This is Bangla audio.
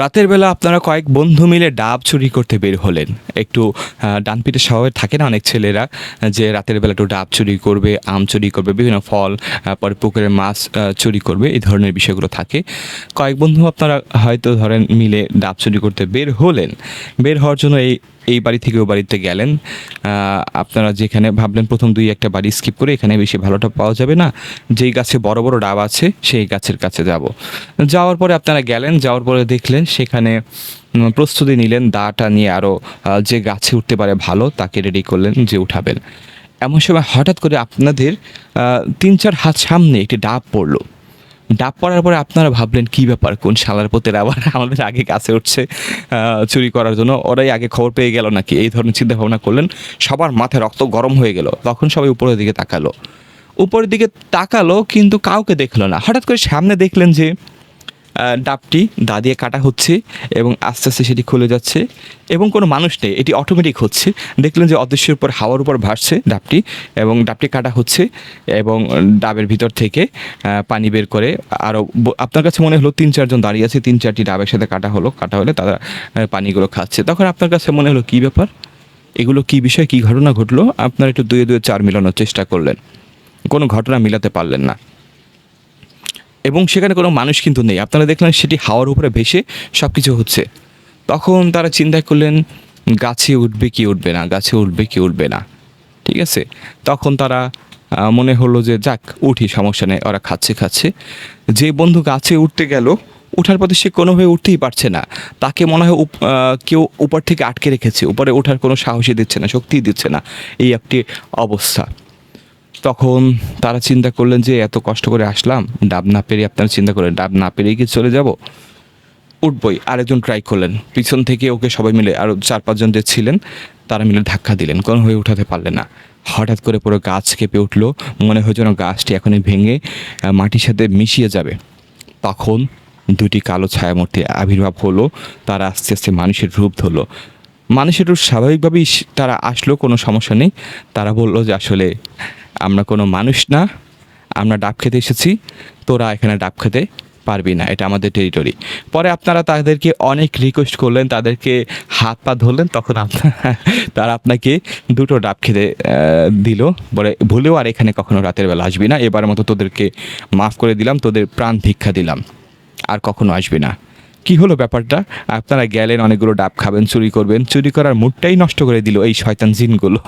রাতের বেলা আপনারা কয়েক বন্ধু মিলে ডাব চুরি করতে বের হলেন। একটু ডানপিটে স্বভাবের থাকে না অনেক ছেলেরা, যে রাতের বেলা একটু ডাব চুরি করবে, আম চুরি করবে, বিভিন্ন ফল, পরে পুকুরের মাছ চুরি করবে, এই ধরনের বিষয়গুলো থাকে। কয়েক বন্ধু আপনারা হয়তো ধরেন মিলে ডাব চুরি করতে বের হলেন। বের হওয়ার জন্য এই বাড়ি থেকে ও বাড়িতে গেলেন। আপনারা যেখানে ভাবলেন প্রথম দুই একটা বাড়ি স্কিপ করে এখানে বেশি ভালোটা পাওয়া যাবে না, যেই গাছে বড় বড় ডাব আছে সেই গাছের কাছে যাব। যাওয়ার পরে আপনারা গেলেন, যাওয়ার পরে দেখলেন সেখানে প্রস্তুতি নিলেন, দাটা নিয়ে আরও যে গাছে উঠতে পারে ভালো তাকে রেডি করলেন যে উঠাবেন। এমন সময় হঠাৎ করে আপনাদের 3-4 হাত সামনে একটি ডাব পড়লো। ডাব পড়ার পরে আপনারা ভাবলেন কী ব্যাপার, কোন শালার পোতের আবার আমাদের আগে গাছে উঠছে চুরি করার জন্য, ওরাই আগে খবর পেয়ে গেল নাকি, এই ধরনের চিন্তা ভাবনা করলেন। সবার মাথায় রক্ত গরম হয়ে গেল। তখন সবাই উপরের দিকে তাকালো, উপরের দিকে তাকালো কিন্তু কাউকে দেখলো না। হঠাৎ করে সামনে দেখলেন যে ডাবটি দা দিয়ে কাটা হচ্ছে এবং আস্তে আস্তে সেটি খুলে যাচ্ছে এবং কোনো মানুষ নেই, এটি অটোমেটিক হচ্ছে। দেখলেন যে অদৃশ্যের উপর হাওয়ার উপর ভাসছে ডাবটি এবং ডাবটি কাটা হচ্ছে এবং ডাবের ভিতর থেকে পানি বের করে আরও আপনার কাছে মনে হলো 3-4 জন দাঁড়িয়ে আছে, 3-4টি ডাবের সাথে কাটা হলে তারা পানিগুলো খাচ্ছে। তখন আপনার কাছে মনে হলো কী ব্যাপার, এগুলো কী বিষয়, কী ঘটনা ঘটলো। আপনারা একটু 2-2 4 মিলানোর চেষ্টা করলেন, কোনো ঘটনা মিলাতে পারলেন না এবং সেখানে কোনো মানুষ কিন্তু নেই। আপনারা দেখলেন সেটি হাওয়ার উপরে ভেসে সব কিছু হচ্ছে। তখন তারা চিন্তা করলেন গাছে উঠবে কি উঠবে না, গাছে উঠবে কি উঠবে না, ঠিক আছে। তখন তারা মনে হলো যে যাক উঠি, সমস্যা নেই, ওরা খাচ্ছে। যে বন্ধু গাছে উঠতে গেল, ওঠার পথে সে কোনোভাবে উঠতেই পারছে না। তাকে মনে হয় কেউ উপর থেকে আটকে রেখেছে, উপরে ওঠার কোনো সাহসই দিচ্ছে না, শক্তিই দিচ্ছে না, এই একটি অবস্থা। তখন তারা চিন্তা করলেন যে এত কষ্ট করে আসলাম, ডাব না পেরে, আপনারা চিন্তা করেন ডাব না পেরেই কি চলে যাব, উঠবই। আরেকজন ট্রাই করলেন, পিছন থেকে ওকে সবাই মিলে আরও 4-5 জন যে ছিলেন তারা মিলে ধাক্কা দিলেন, কোনোভাবে উঠাতে পারলেন না। হঠাৎ করে পুরো গাছ কেঁপে উঠলো, মনে হয় যেন গাছটি এখনই ভেঙে মাটির সাথে মিশিয়ে যাবে। তখন দুটি কালো ছায়ামূর্তি আবির্ভাব হলো, তারা আস্তে আস্তে মানুষের রূপ ধরলো। মানুষের রূপ স্বাভাবিকভাবেই তারা আসলো, কোনো সমস্যা নেই। তারা বললো যে আসলে আমরা কোনো মানুষ না, আমরা ডাব খেতে এসেছি, তোরা এখানে ডাব খেতে পারবি না, এটা আমাদের টেরিটরি। পরে আপনারা তাদেরকে অনেক রিকোয়েস্ট করলেন, তাদেরকে হাত পা ধরলেন, তখন তারা আপনাকে 2টো ডাব খেতে দিল, বলে ভুলেও আর এখানে কখনো রাতের বেলা আসবি না, এবারের মতো তোদেরকে মাফ করে দিলাম, তোদের প্রাণ ভিক্ষা দিলাম, আর কখনো আসবি না। কি হলো ব্যাপারটা, আপনারা গেলেন অনেকগুলো ডাব খাবেন, চুরি করবেন, চুরি করার মুডটাই নষ্ট করে দিল এই শয়তান জিনগুলো।